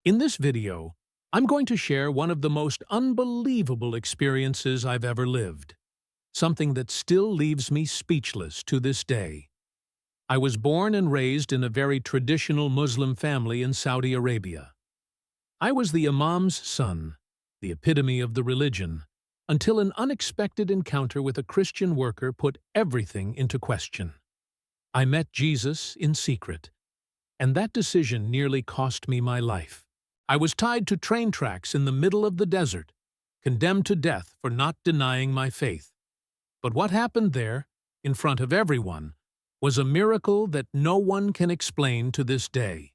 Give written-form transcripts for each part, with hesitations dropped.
In this video, I'm going to share one of the most unbelievable experiences I've ever lived, something that still leaves me speechless to this day. I was born and raised in a very traditional Muslim family in Saudi Arabia. I was the imam's son, the epitome of the religion, until an unexpected encounter with a Christian worker put everything into question. I met Jesus in secret, and that decision nearly cost me my life. I was tied to train tracks in the middle of the desert, condemned to death for not denying my faith. But what happened there, in front of everyone, was a miracle that no one can explain to this day.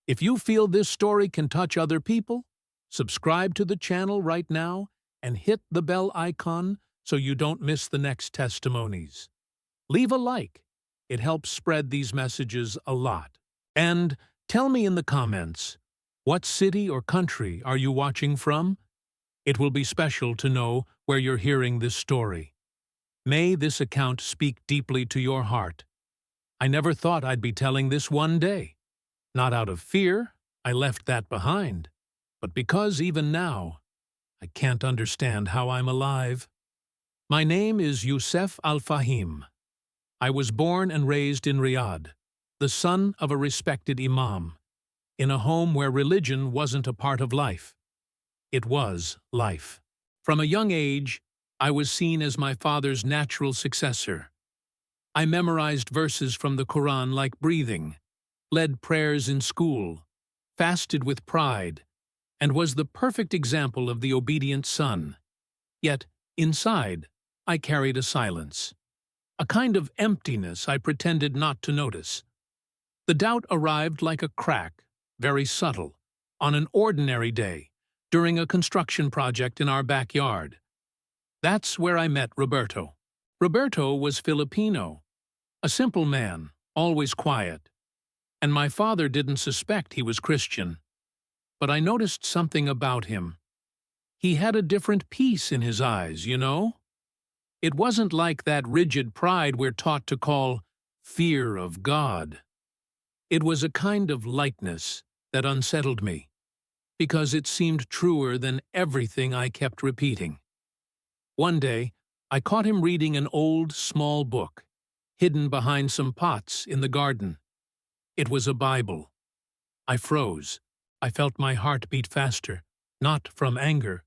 If you feel this story can touch other people, subscribe to the channel right now and hit the bell icon so you don't miss the next testimonies. Leave a like. It helps spread these messages a lot. And tell me in the comments, what city or country are you watching from? It will be special to know where you're hearing this story. May this account speak deeply to your heart. I never thought I'd be telling this one day. Not out of fear, I left that behind, but because even now, I can't understand how I'm alive. My name is Youssef Al-Fahim. I was born and raised in Riyadh, the son of a respected imam, in a home where religion wasn't a part of life. It was life. From a young age, I was seen as my father's natural successor. I memorized verses from the Quran like breathing, led prayers in school, fasted with pride, and was the perfect example of the obedient son. Yet, inside, I carried a silence, a kind of emptiness I pretended not to notice. The doubt arrived like a crack, very subtle, on an ordinary day, during a construction project in our backyard. That's where I met Roberto. Roberto was Filipino, a simple man, always quiet, and my father didn't suspect he was Christian. But I noticed something about him. He had a different peace in his eyes, you know? It wasn't like that rigid pride we're taught to call fear of God. It was a kind of lightness that unsettled me, because it seemed truer than everything I kept repeating. One day, I caught him reading an old, small book, hidden behind some pots in the garden. It was a Bible. I froze. I felt my heart beat faster, not from anger,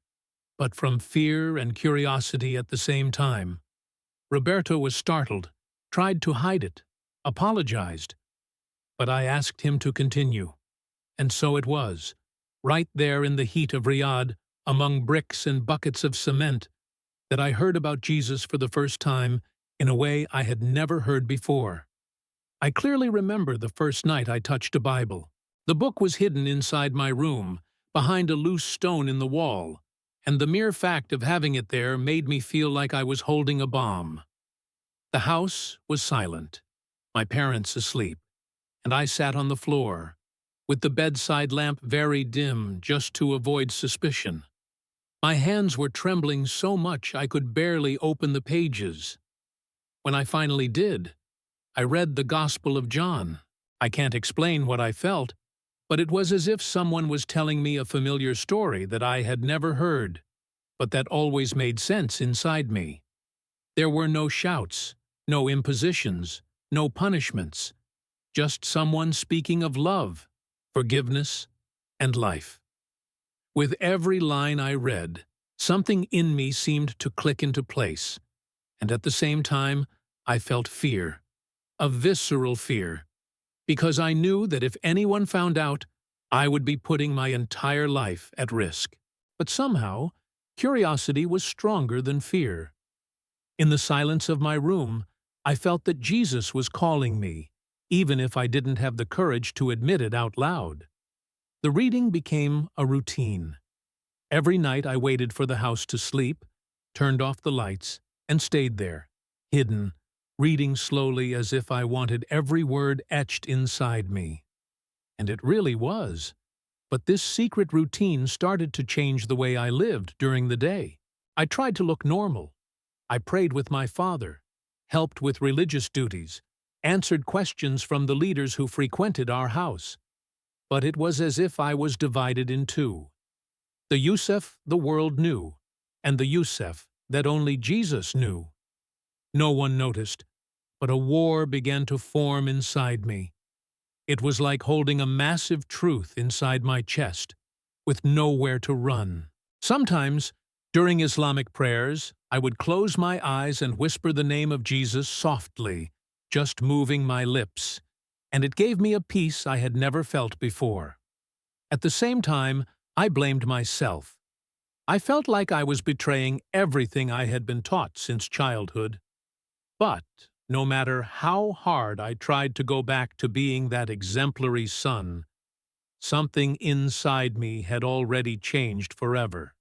but from fear and curiosity at the same time. Roberto was startled, tried to hide it, apologized, but I asked him to continue. And so it was, right there in the heat of Riyadh, among bricks and buckets of cement, that I heard about Jesus for the first time in a way I had never heard before. I clearly remember the first night I touched a Bible. The book was hidden inside my room, behind a loose stone in the wall, and the mere fact of having it there made me feel like I was holding a bomb. The house was silent, my parents asleep, and I sat on the floor, with the bedside lamp very dim just to avoid suspicion. My hands were trembling so much I could barely open the pages. When I finally did, I read the Gospel of John. I can't explain what I felt, but it was as if someone was telling me a familiar story that I had never heard, but that always made sense inside me. There were no shouts, no impositions, no punishments, just someone speaking of love, forgiveness, and life. With every line I read, something in me seemed to click into place, and at the same time, I felt fear, a visceral fear, because I knew that if anyone found out, I would be putting my entire life at risk. But somehow, curiosity was stronger than fear. In the silence of my room, I felt that Jesus was calling me, even if I didn't have the courage to admit it out loud. The reading became a routine. Every night I waited for the house to sleep, turned off the lights, and stayed there, hidden, reading slowly as if I wanted every word etched inside me. And it really was. But this secret routine started to change the way I lived during the day. I tried to look normal. I prayed with my father, helped with religious duties, answered questions from the leaders who frequented our house. but it was as if I was divided in two. The Yusuf the world knew, and the Yusuf that only Jesus knew. No one noticed, but a war began to form inside me. It was like holding a massive truth inside my chest, with nowhere to run. Sometimes, during Islamic prayers, I would close my eyes and whisper the name of Jesus softly, just moving my lips, and it gave me a peace I had never felt before. At the same time, I blamed myself. I felt like I was betraying everything I had been taught since childhood. But no matter how hard I tried to go back to being that exemplary son, something inside me had already changed forever.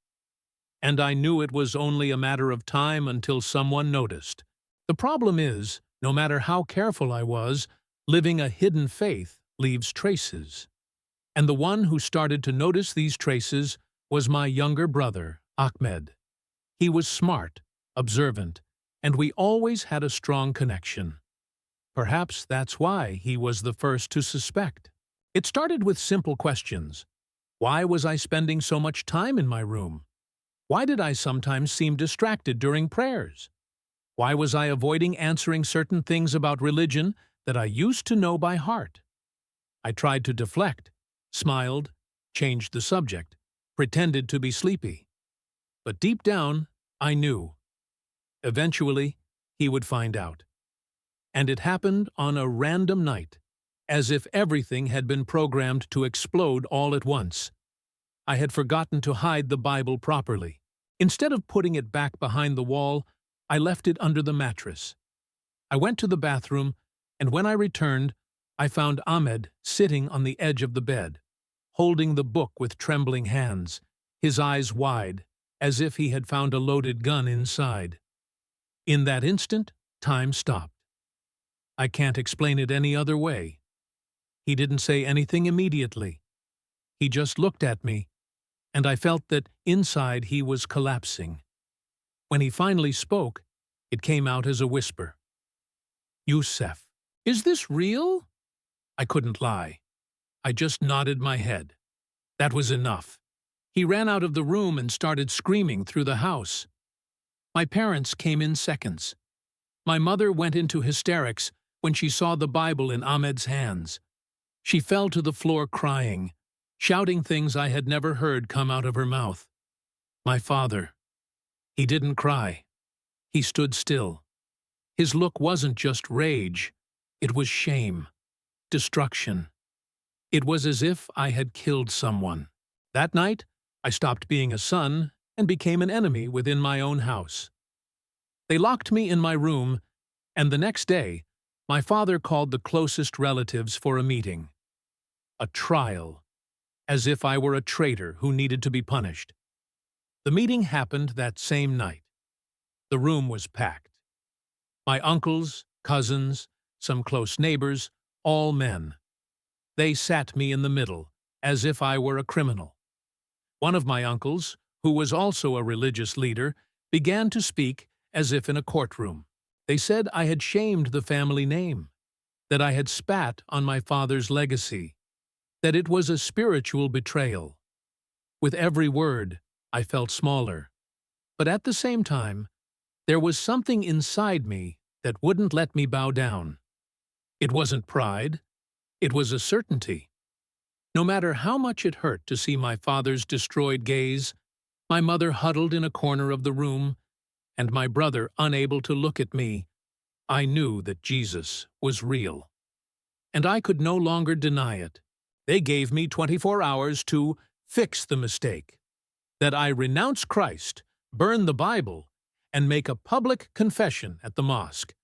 And I knew it was only a matter of time until someone noticed. The problem is, no matter how careful I was, living a hidden faith leaves traces. And the one who started to notice these traces was my younger brother, Ahmed. He was smart, observant, and we always had a strong connection. Perhaps that's why he was the first to suspect. It started with simple questions. Why was I spending so much time in my room? Why did I sometimes seem distracted during prayers? Why was I avoiding answering certain things about religion that I used to know by heart? I tried to deflect, smiled, changed the subject, pretended to be sleepy. But deep down, I knew. Eventually, he would find out. And it happened on a random night, as if everything had been programmed to explode all at once. I had forgotten to hide the Bible properly. Instead of putting it back behind the wall, I left it under the mattress. I went to the bathroom, and when I returned, I found Ahmed sitting on the edge of the bed, holding the book with trembling hands, his eyes wide, as if he had found a loaded gun inside. In that instant, time stopped. I can't explain it any other way. He didn't say anything immediately. He just looked at me, and I felt that inside he was collapsing. When he finally spoke, it came out as a whisper. "Yusuf, is this real?" I couldn't lie. I just nodded my head. That was enough. He ran out of the room and started screaming through the house. My parents came in seconds. My mother went into hysterics when she saw the Bible in Ahmed's hands. She fell to the floor crying, shouting things I had never heard come out of her mouth. My father, he didn't cry. He stood still. His look wasn't just rage, it was shame, destruction. It was as if I had killed someone. That night, I stopped being a son and became an enemy within my own house. They locked me in my room, and the next day, my father called the closest relatives for a meeting. A trial, as if I were a traitor who needed to be punished. The meeting happened that same night. The room was packed. My uncles, cousins, some close neighbors, all men. They sat me in the middle, as if I were a criminal. One of my uncles, who was also a religious leader, began to speak as if in a courtroom. They said I had shamed the family name, that I had spat on my father's legacy, that it was a spiritual betrayal. With every word, I felt smaller. But at the same time, there was something inside me that wouldn't let me bow down. It wasn't pride. It was a certainty. No matter how much it hurt to see my father's destroyed gaze, my mother huddled in a corner of the room, and my brother unable to look at me, I knew that Jesus was real. And I could no longer deny it. They gave me 24 hours to fix the mistake. That I renounce Christ, burn the Bible, and make a public confession at the mosque.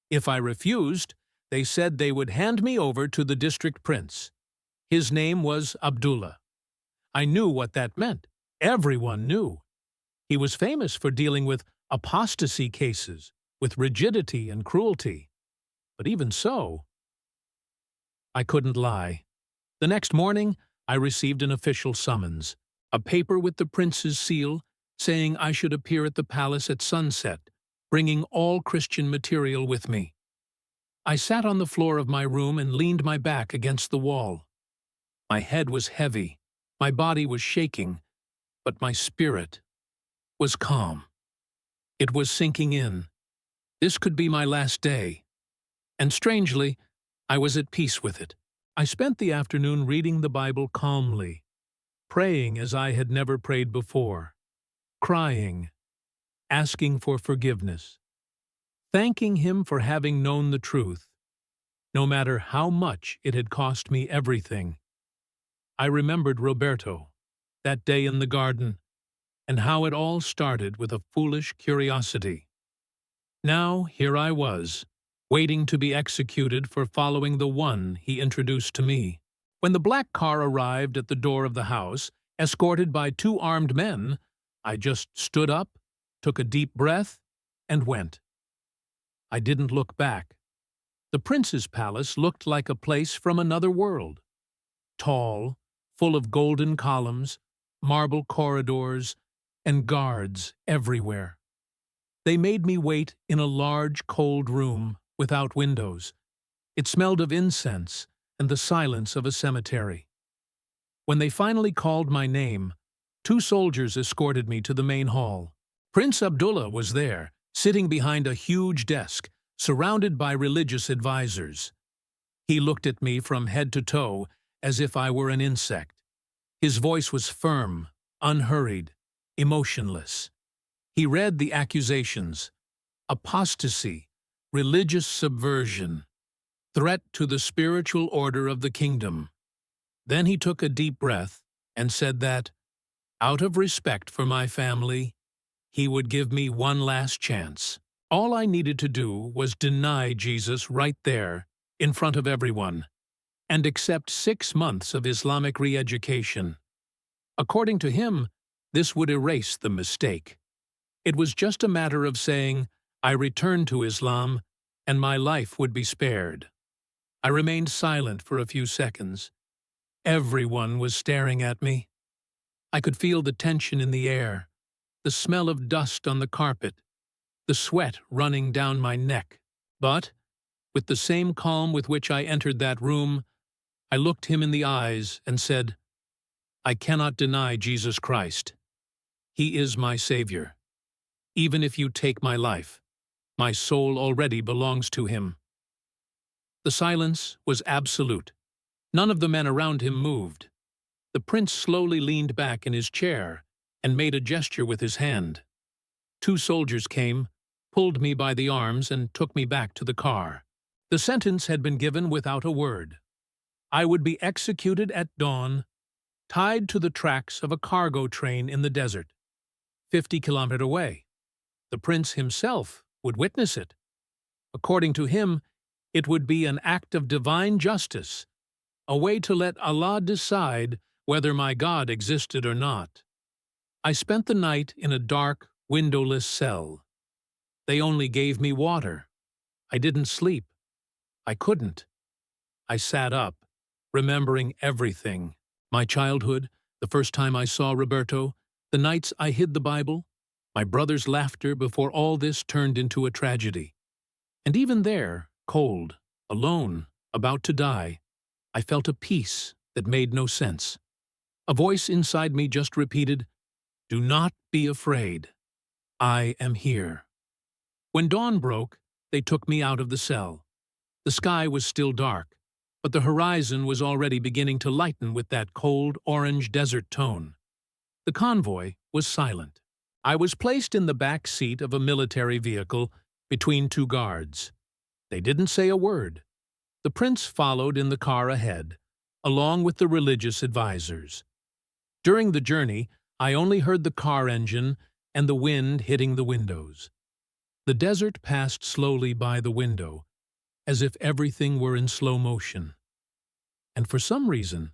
If I refused, they said they would hand me over to the district prince. His name was Abdullah. I knew what that meant. Everyone knew. He was famous for dealing with apostasy cases, with rigidity and cruelty. But even so, I couldn't lie. The next morning, I received an official summons, a paper with the prince's seal saying I should appear at the palace at sunset, bringing all Christian material with me. I sat on the floor of my room and leaned my back against the wall. My head was heavy, my body was shaking, but my spirit was calm. It was sinking in. This could be my last day. And strangely, I was at peace with it. I spent the afternoon reading the Bible calmly, praying as I had never prayed before, crying, asking for forgiveness, thanking Him for having known the truth, no matter how much it had cost me everything. I remembered Roberto, that day in the garden, and how it all started with a foolish curiosity. Now here I was, waiting to be executed for following the one he introduced to me. When the black car arrived at the door of the house, escorted by 2 armed men, I just stood up, took a deep breath, and went. I didn't look back. The prince's palace looked like a place from another world. Tall, full of golden columns, marble corridors, and guards everywhere. They made me wait in a large, cold room without windows. It smelled of incense and the silence of a cemetery. When they finally called my name, 2 soldiers escorted me to the main hall. Prince Abdullah was there, sitting behind a huge desk, surrounded by religious advisors. He looked at me from head to toe as if I were an insect. His voice was firm, unhurried, emotionless. He read the accusations: apostasy, religious subversion, threat to the spiritual order of the kingdom. Then he took a deep breath and said that, out of respect for my family, he would give me one last chance. All I needed to do was deny Jesus right there, in front of everyone, and accept 6 months of Islamic re-education. According to him, this would erase the mistake. It was just a matter of saying, I return to Islam, and my life would be spared. I remained silent for a few seconds. Everyone was staring at me. I could feel the tension in the air, the smell of dust on the carpet, the sweat running down my neck. But, with the same calm with which I entered that room, I looked him in the eyes and said, I cannot deny Jesus Christ. He is my Savior. Even if you take my life, my soul already belongs to Him. The silence was absolute. None of the men around him moved. The prince slowly leaned back in his chair and made a gesture with his hand. 2 soldiers came, pulled me by the arms, and took me back to the car. The sentence had been given without a word. I would be executed at dawn, tied to the tracks of a cargo train in the desert, 50 kilometers away. The prince himself would witness it. According to him, it would be an act of divine justice, a way to let Allah decide whether my God existed or not. I spent the night in a dark, windowless cell. They only gave me water. I didn't sleep. I couldn't. I sat up, remembering everything. My childhood, the first time I saw Roberto, the nights I hid the Bible, my brother's laughter before all this turned into a tragedy. And even there, cold, alone, about to die, I felt a peace that made no sense. A voice inside me just repeated, Do not be afraid. I am here. When dawn broke, they took me out of the cell. The sky was still dark, but the horizon was already beginning to lighten with that cold orange desert tone. The convoy was silent. I was placed in the back seat of a military vehicle between 2 guards. They didn't say a word. The prince followed in the car ahead, along with the religious advisors. During the journey, I only heard the car engine and the wind hitting the windows. The desert passed slowly by the window, as if everything were in slow motion. And for some reason,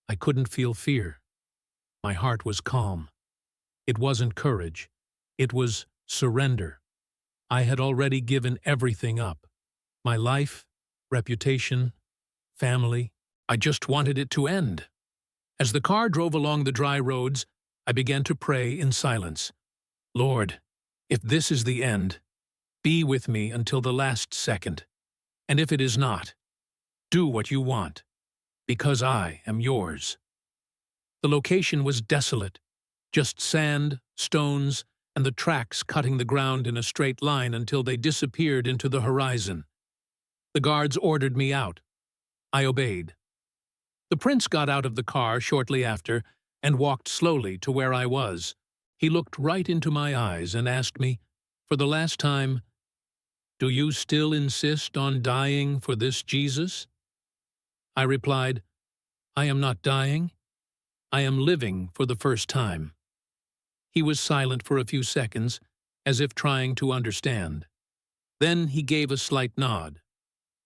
I couldn't feel fear. My heart was calm. It wasn't courage. It was surrender. I had already given everything up. My life, reputation, family. I just wanted it to end. As the car drove along the dry roads, I began to pray in silence. Lord, if this is the end, be with me until the last second. And if it is not, do what you want. Because I am yours. The location was desolate, just sand, stones, and the tracks cutting the ground in a straight line until they disappeared into the horizon. The guards ordered me out. I obeyed. The prince got out of the car shortly after and walked slowly to where I was. He looked right into my eyes and asked me, for the last time, "Do you still insist on dying for this Jesus?" I replied, "I am not dying. I am living for the first time." He was silent for a few seconds, as if trying to understand. Then he gave a slight nod.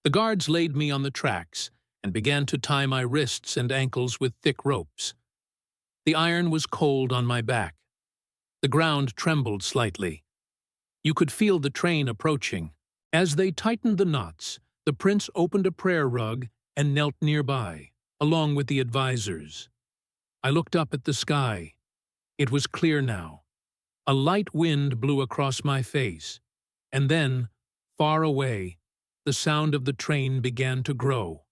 The guards laid me on the tracks and began to tie my wrists and ankles with thick ropes. The iron was cold on my back. The ground trembled slightly. You could feel the train approaching. As they tightened the knots, the prince opened a prayer rug and knelt nearby, along with the advisors. I looked up at the sky. It was clear now. A light wind blew across my face, and then, far away, the sound of the train began to grow.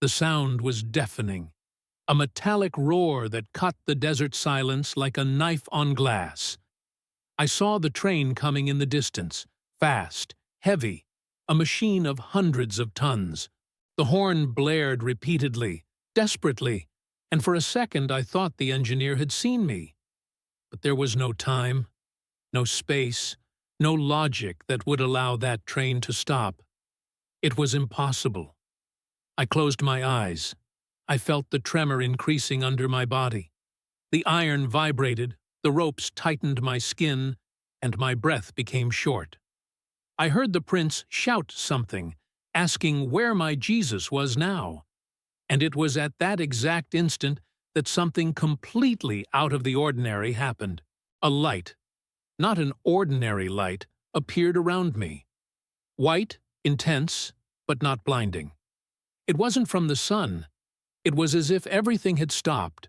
The sound was deafening, a metallic roar that cut the desert silence like a knife on glass. I saw the train coming in the distance, fast, heavy, a machine of hundreds of tons. The horn blared repeatedly, desperately, and for a second I thought the engineer had seen me. But there was no time, no space, no logic that would allow that train to stop. It was impossible. I closed my eyes. I felt the tremor increasing under my body. The iron vibrated, the ropes tightened my skin, and my breath became short. I heard the prince shout something, asking where my Jesus was now. And it was at that exact instant that something completely out of the ordinary happened. A light, not an ordinary light, appeared around me. White, intense, but not blinding. It wasn't from the sun. It was as if everything had stopped.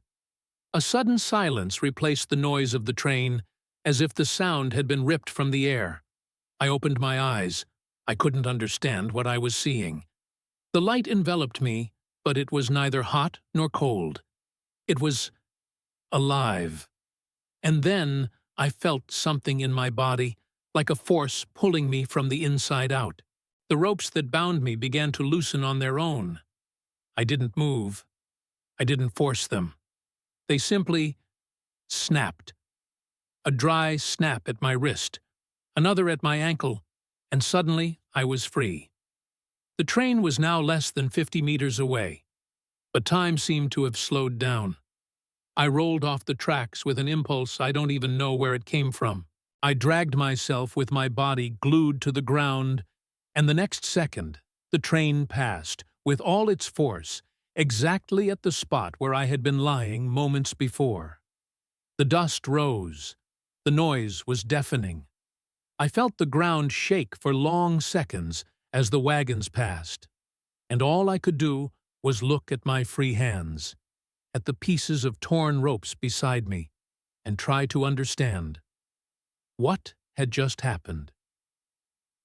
A sudden silence replaced the noise of the train, as if the sound had been ripped from the air. I opened my eyes. I couldn't understand what I was seeing. The light enveloped me, but it was neither hot nor cold. It was alive. And then I felt something in my body, like a force pulling me from the inside out. The ropes that bound me began to loosen on their own. I didn't move. I didn't force them. They simply snapped. A dry snap at my wrist, another at my ankle, and suddenly I was free. The train was now less than 50 meters away, but time seemed to have slowed down. I rolled off the tracks with an impulse I don't even know where it came from. I dragged myself with my body glued to the ground, and the next second, the train passed, with all its force, exactly at the spot where I had been lying moments before. The dust rose. The noise was deafening. I felt the ground shake for long seconds as the wagons passed, and all I could do was look at my free hands, at the pieces of torn ropes beside me, and try to understand. What had just happened?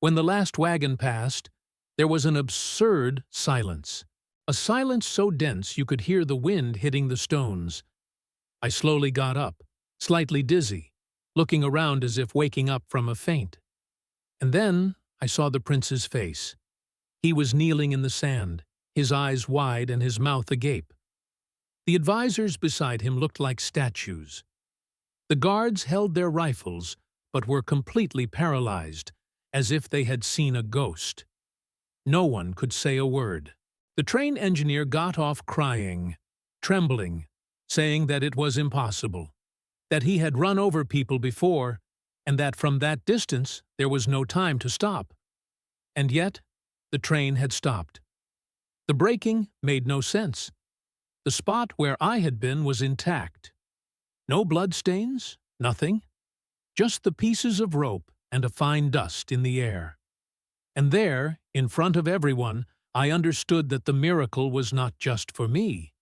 When the last wagon passed, there was an absurd silence, a silence so dense you could hear the wind hitting the stones. I slowly got up, slightly dizzy, looking around as if waking up from a faint. And then I saw the prince's face. He was kneeling in the sand, his eyes wide and his mouth agape. The advisors beside him looked like statues. The guards held their rifles, but were completely paralyzed, as if they had seen a ghost. No one could say a word. The train engineer got off crying, trembling, saying that it was impossible, that he had run over people before, and that from that distance there was no time to stop. And yet, the train had stopped. The braking made no sense. The spot where I had been was intact. No bloodstains, nothing. Just the pieces of rope and a fine dust in the air. And there, in front of everyone, I understood that the miracle was not just for me.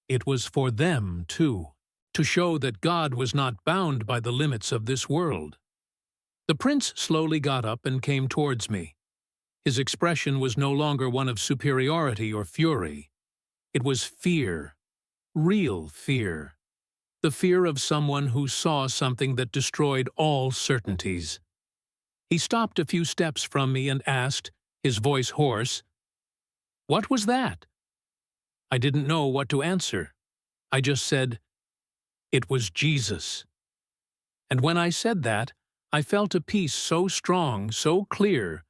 It was for them, too, to show that God was not bound by the limits of this world. The prince slowly got up and came towards me. His expression was no longer one of superiority or fury. It was fear, real fear. The fear of someone who saw something that destroyed all certainties. He stopped a few steps from me and asked, his voice hoarse, "What was that?" I didn't know what to answer. I just said, "It was Jesus." And when I said that, I felt a peace so strong, so clear,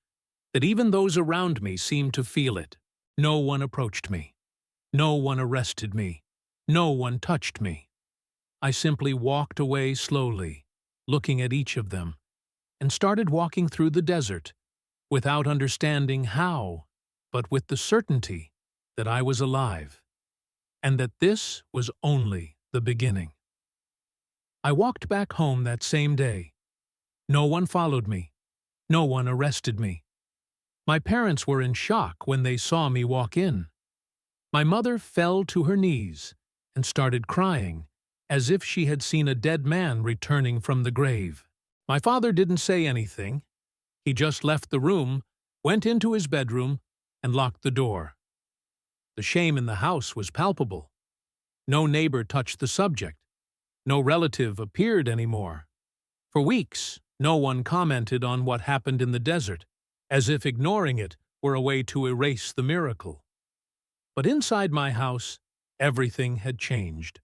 that even those around me seemed to feel it. No one approached me. No one arrested me. No one touched me. I simply walked away slowly, looking at each of them, and started walking through the desert, without understanding how, but with the certainty that I was alive, and that this was only the beginning. I walked back home that same day. No one followed me. No one arrested me. My parents were in shock when they saw me walk in. My mother fell to her knees and started crying, as if she had seen a dead man returning from the grave. My father didn't say anything. He just left the room, went into his bedroom, and locked the door. The shame in the house was palpable. No neighbor touched the subject. No relative appeared anymore. For weeks, no one commented on what happened in the desert, as if ignoring it were a way to erase the miracle. But inside my house, everything had changed.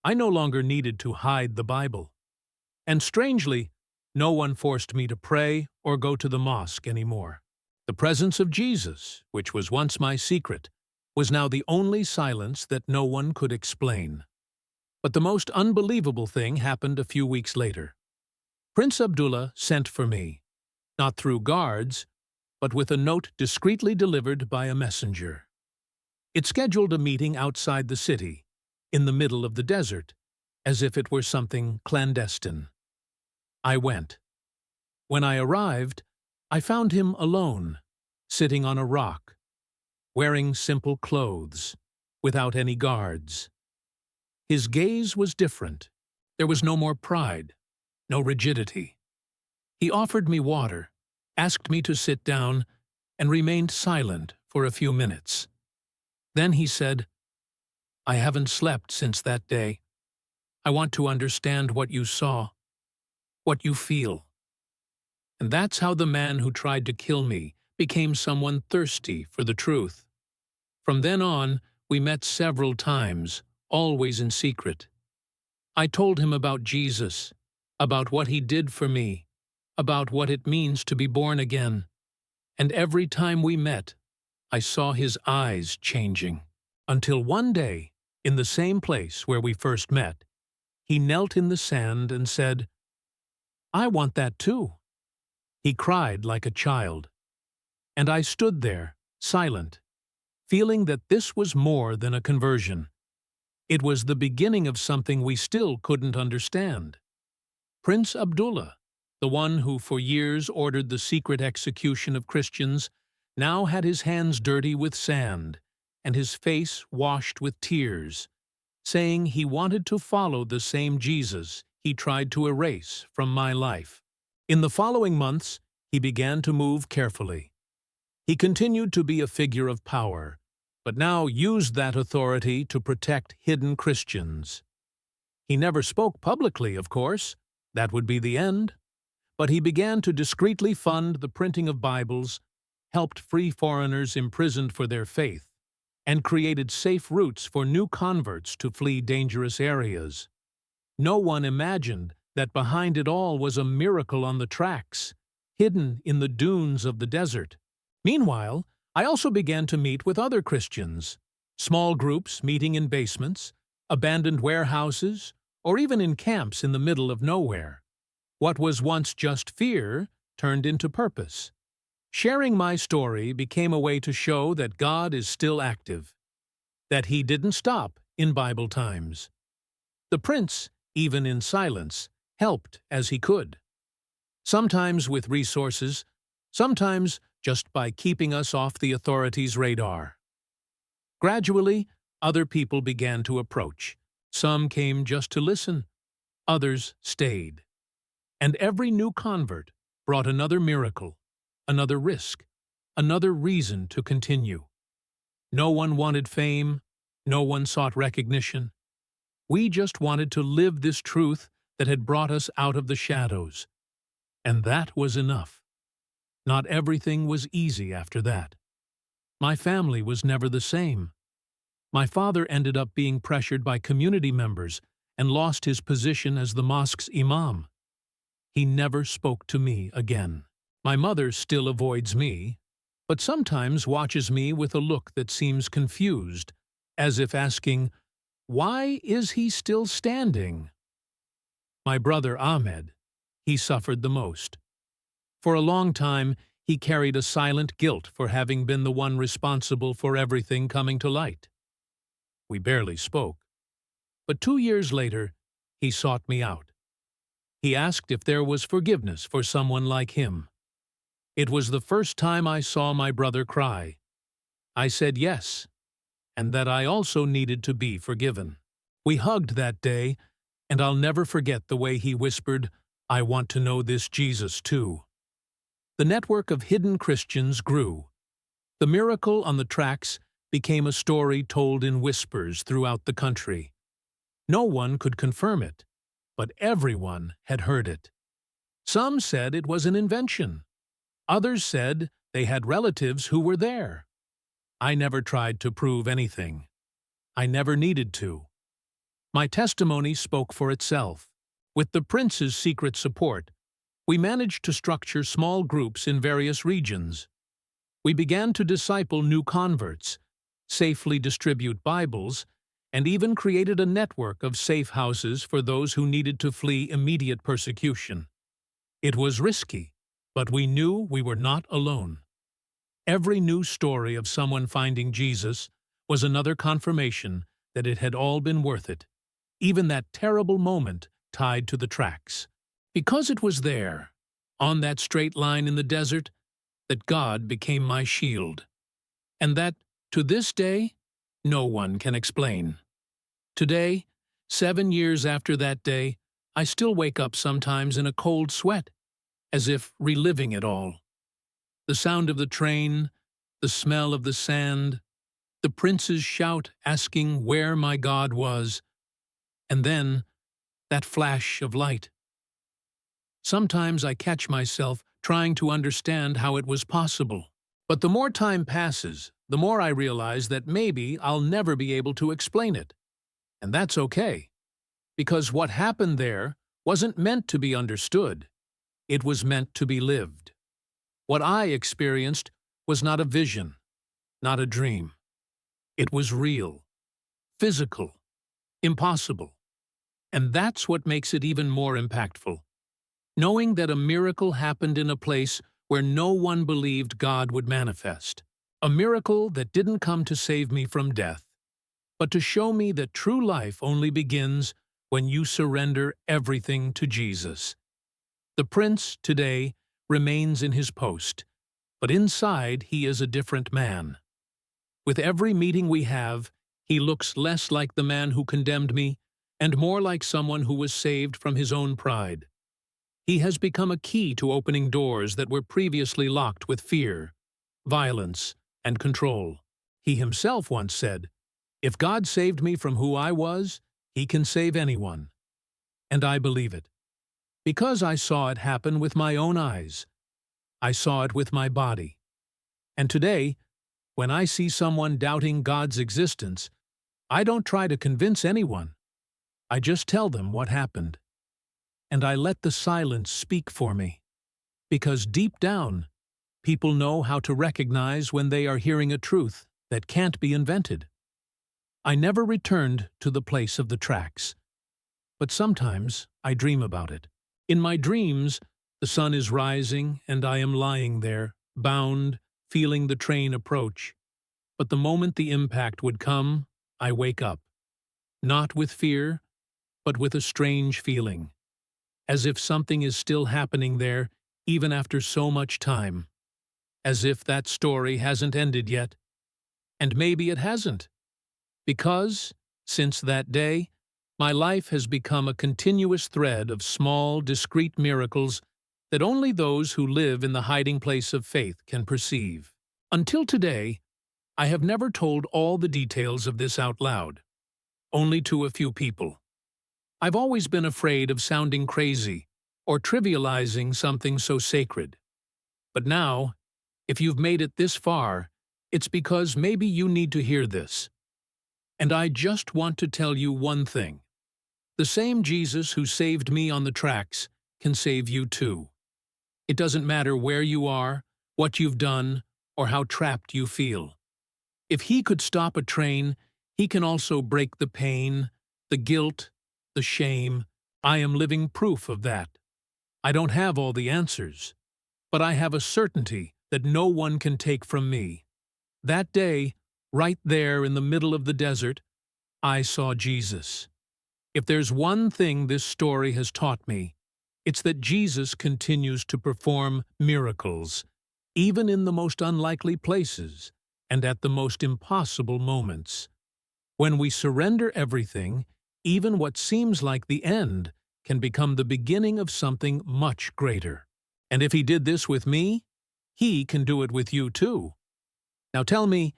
I no longer needed to hide the Bible. And strangely, no one forced me to pray or go to the mosque anymore. The presence of Jesus, which was once my secret, was now the only silence that no one could explain. But the most unbelievable thing happened a few weeks later. Prince Abdullah sent for me, not through guards, but with a note discreetly delivered by a messenger. It scheduled a meeting outside the city, in the middle of the desert, as if it were something clandestine. I went. When I arrived, I found him alone, sitting on a rock, wearing simple clothes, without any guards. His gaze was different. There was no more pride, no rigidity. He offered me water, asked me to sit down, and remained silent for a few minutes. Then he said, "I haven't slept since that day. I want to understand what you saw, what you feel." And that's how the man who tried to kill me became someone thirsty for the truth. From then on, we met several times, always in secret. I told him about Jesus, about what he did for me, about what it means to be born again. And every time we met, I saw his eyes changing. Until one day, in the same place where we first met, he knelt in the sand and said, "I want that too." He cried like a child. And I stood there, silent, feeling that this was more than a conversion. It was the beginning of something we still couldn't understand. Prince Abdullah, the one who for years ordered the secret execution of Christians, now had his hands dirty with sand and his face washed with tears, saying he wanted to follow the same Jesus he tried to erase from my life. In the following months, he began to move carefully. He continued to be a figure of power, but now used that authority to protect hidden Christians. He never spoke publicly, of course. That would be the end. But he began to discreetly fund the printing of Bibles, helped free foreigners imprisoned for their faith, and created safe routes for new converts to flee dangerous areas. No one imagined that behind it all was a miracle on the tracks, hidden in the dunes of the desert. Meanwhile, I also began to meet with other Christians, small groups meeting in basements, abandoned warehouses, or even in camps in the middle of nowhere. What was once just fear turned into purpose. Sharing my story became a way to show that God is still active, that He didn't stop in Bible times. The prince, even in silence, helped as he could. Sometimes with resources, sometimes just by keeping us off the authorities' radar. Gradually, other people began to approach. Some came just to listen, others stayed. And every new convert brought another miracle, another risk, another reason to continue. No one wanted fame, No one sought recognition. We just wanted to live this truth that had brought us out of the shadows. And that was enough. Not everything was easy after that. My family was never the same. My father ended up being pressured by community members and lost his position as the mosque's imam. He never spoke to me again. My mother still avoids me, but sometimes watches me with a look that seems confused, as if asking, "Why is he still standing?" My brother Ahmed, he suffered the most. For a long time, he carried a silent guilt for having been the one responsible for everything coming to light. We barely spoke. But 2 years later, he sought me out. He asked if there was forgiveness for someone like him. It was the first time I saw my brother cry. I said yes, and that I also needed to be forgiven. We hugged that day, and I'll never forget the way he whispered, "I want to know this Jesus too." The network of hidden Christians grew. The miracle on the tracks became a story told in whispers throughout the country. No one could confirm it, but everyone had heard it. Some said it was an invention. Others said they had relatives who were there. I never tried to prove anything. I never needed to. My testimony spoke for itself. With the prince's secret support, we managed to structure small groups in various regions. We began to disciple new converts, safely distribute Bibles, and even created a network of safe houses for those who needed to flee immediate persecution. It was risky, but we knew we were not alone. Every new story of someone finding Jesus was another confirmation that it had all been worth it, even that terrible moment tied to the tracks. Because it was there, on that straight line in the desert, that God became my shield. And that, to this day, no one can explain. Today, 7 years after that day, I still wake up sometimes in a cold sweat, as if reliving it all. The sound of the train, the smell of the sand, the prince's shout asking where my God was, and then that flash of light. Sometimes I catch myself trying to understand how it was possible. But the more time passes, the more I realize that maybe I'll never be able to explain it. And that's okay, because what happened there wasn't meant to be understood. It was meant to be lived. What I experienced was not a vision, not a dream. It was real, physical, impossible. And that's what makes it even more impactful. Knowing that a miracle happened in a place where no one believed God would manifest. A miracle that didn't come to save me from death, but to show me that true life only begins when you surrender everything to Jesus. The prince, today, remains in his post, but inside he is a different man. With every meeting we have, he looks less like the man who condemned me and more like someone who was saved from his own pride. He has become a key to opening doors that were previously locked with fear, violence, and control. He himself once said, "If God saved me from who I was, he can save anyone." And I believe it. Because I saw it happen with my own eyes. I saw it with my body. And today, when I see someone doubting God's existence, I don't try to convince anyone. I just tell them what happened. And I let the silence speak for me. Because deep down, people know how to recognize when they are hearing a truth that can't be invented. I never returned to the place of the tracks. But sometimes I dream about it. In my dreams, the sun is rising and I am lying there, bound, feeling the train approach. But the moment the impact would come, I wake up. Not with fear, but with a strange feeling. As if something is still happening there, even after so much time. As if that story hasn't ended yet. And maybe it hasn't. Because, since that day, my life has become a continuous thread of small, discreet miracles that only those who live in the hiding place of faith can perceive. Until today, I have never told all the details of this out loud, only to a few people. I've always been afraid of sounding crazy or trivializing something so sacred. But now, if you've made it this far, it's because maybe you need to hear this. And I just want to tell you one thing. The same Jesus who saved me on the tracks can save you too. It doesn't matter where you are, what you've done, or how trapped you feel. If he could stop a train, he can also break the pain, the guilt, the shame. I am living proof of that. I don't have all the answers, but I have a certainty that no one can take from me. That day, right there in the middle of the desert, I saw Jesus. If there's one thing this story has taught me, it's that Jesus continues to perform miracles, even in the most unlikely places and at the most impossible moments. When we surrender everything, even what seems like the end can become the beginning of something much greater. And if he did this with me, he can do it with you too. Now tell me,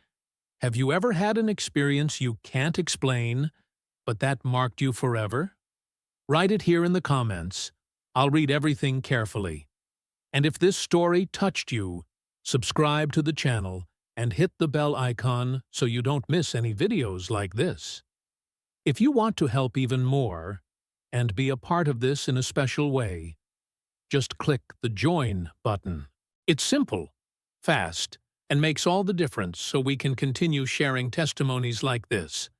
have you ever had an experience you can't explain, but that marked you forever? Write it here in the comments. I'll read everything carefully. And if this story touched you, subscribe to the channel and hit the bell icon so you don't miss any videos like this. If you want to help even more and be a part of this in a special way, just click the Join button. It's simple, fast, and makes all the difference so we can continue sharing testimonies like this.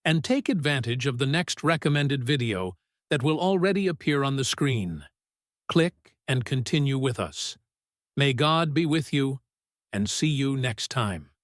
And take advantage of the next recommended video that will already appear on the screen. Click and continue with us. May God be with you, and see you next time.